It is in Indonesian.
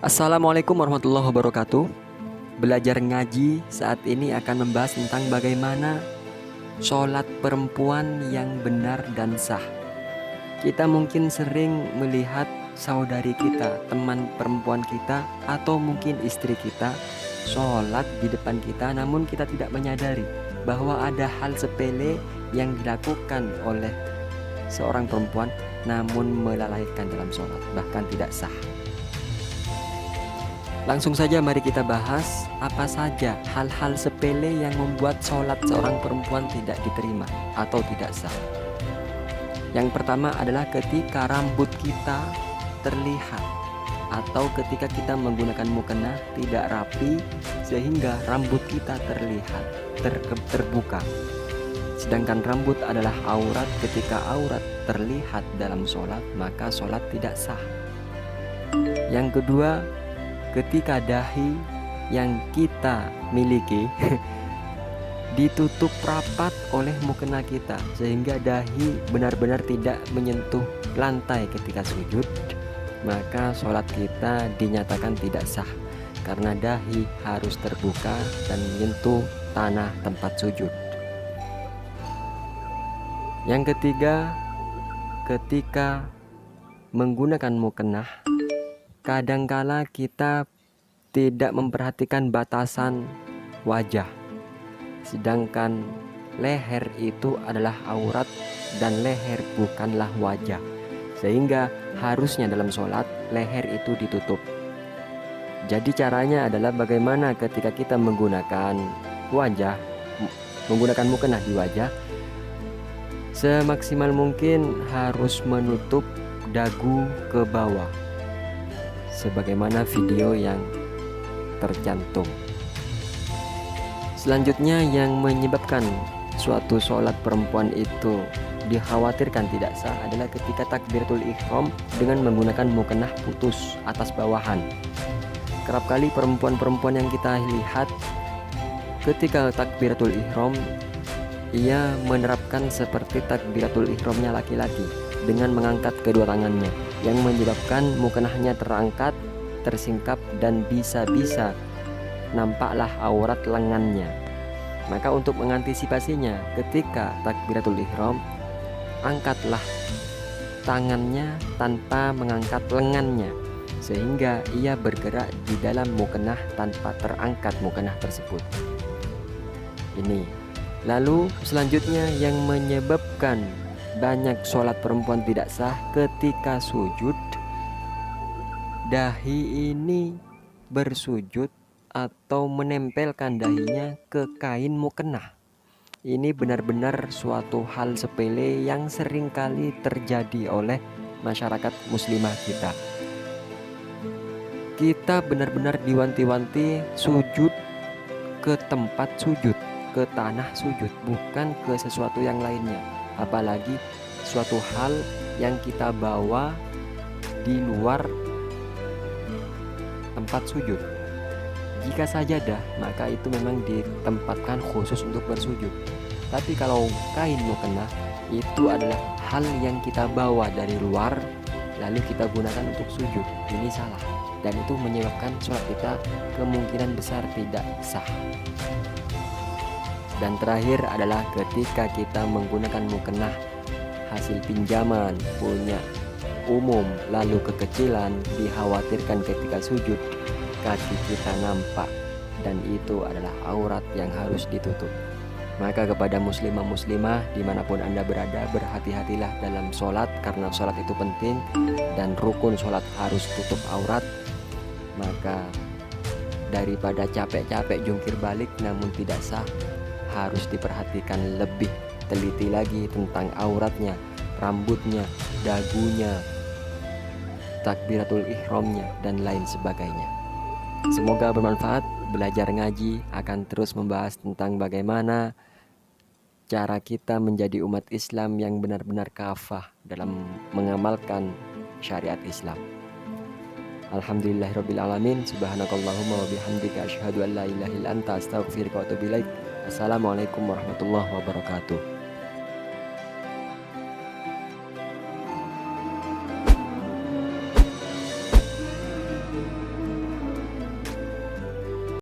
Assalamualaikum warahmatullahi wabarakatuh. Belajar ngaji saat ini akan membahas tentang bagaimana sholat perempuan yang benar dan sah. Kita mungkin sering melihat saudari kita, teman perempuan kita, atau mungkin istri kita sholat di depan kita, namun kita tidak menyadari bahwa ada hal sepele yang dilakukan oleh seorang perempuan namun melalaikan dalam sholat, bahkan tidak sah. Langsung saja mari kita bahas apa saja hal-hal sepele yang membuat sholat seorang perempuan tidak diterima atau tidak sah. Yang pertama adalah ketika rambut kita terlihat atau ketika kita menggunakan mukena tidak rapi sehingga rambut kita terlihat terbuka. Sedangkan rambut adalah aurat, ketika aurat terlihat dalam sholat maka sholat tidak sah. Yang kedua, ketika dahi yang kita miliki ditutup rapat oleh mukena kita sehingga dahi benar-benar tidak menyentuh lantai ketika sujud, maka sholat kita dinyatakan tidak sah karena dahi harus terbuka dan menyentuh tanah tempat sujud. Yang ketiga, ketika menggunakan mukenah, kadangkala kita tidak memperhatikan batasan wajah, sedangkan leher itu adalah aurat dan leher bukanlah wajah, sehingga harusnya dalam sholat leher itu ditutup. Jadi caranya adalah bagaimana ketika kita menggunakan wajah, menggunakan mukenah di wajah, semaksimal mungkin harus menutup dagu ke bawah sebagaimana video yang tercantum. Selanjutnya yang menyebabkan suatu sholat perempuan itu dikhawatirkan tidak sah adalah ketika takbiratul ihram dengan menggunakan mukenah putus atas bawahan. Kerap kali perempuan-perempuan yang kita lihat ketika takbiratul ihram ia menerapkan seperti takbiratul ihramnya laki-laki dengan mengangkat kedua tangannya, yang menyebabkan mukenahnya terangkat, tersingkap, dan bisa-bisa nampaklah aurat lengannya. Maka untuk mengantisipasinya, ketika takbiratul ihram, angkatlah tangannya tanpa mengangkat lengannya, sehingga ia bergerak di dalam mukenah tanpa terangkat mukenah tersebut. Ini. Lalu selanjutnya yang menyebabkan banyak sholat perempuan tidak sah ketika sujud, dahi ini bersujud atau menempelkan dahinya ke kain mukenah. Ini benar-benar suatu hal sepele yang seringkali terjadi oleh masyarakat muslimah kita. Kita benar-benar diwanti-wanti sujud ke tempat sujud, ke tanah sujud, bukan ke sesuatu yang lainnya. Apalagi suatu hal yang kita bawa di luar tempat sujud. Jika sajadah, maka itu memang ditempatkan khusus untuk bersujud. Tapi kalau kain mukena itu adalah hal yang kita bawa dari luar lalu kita gunakan untuk sujud. Ini salah dan itu menyebabkan sholat kita kemungkinan besar tidak sah. Dan terakhir adalah ketika kita menggunakan mukenah hasil pinjaman punya umum lalu kekecilan, dikhawatirkan ketika sujud kaki kita nampak dan itu adalah aurat yang harus ditutup. Maka kepada muslimah-muslimah dimanapun Anda berada, berhati-hatilah dalam sholat karena sholat itu penting dan rukun sholat harus tutup aurat. Maka daripada capek-capek jungkir balik namun tidak sah, harus diperhatikan lebih teliti lagi tentang auratnya, rambutnya, dagunya, takbiratul ihramnya, dan lain sebagainya. Semoga bermanfaat. Belajar ngaji akan terus membahas tentang bagaimana cara kita menjadi umat Islam yang benar-benar kafah dalam mengamalkan syariat Islam. Alhamdulillahirabbil alamin. Subhanakallahumma wa bihamdika asyhadu an la ilaha illa anta astaghfiruka wa atubu ilaik. Assalamualaikum warahmatullahi wabarakatuh.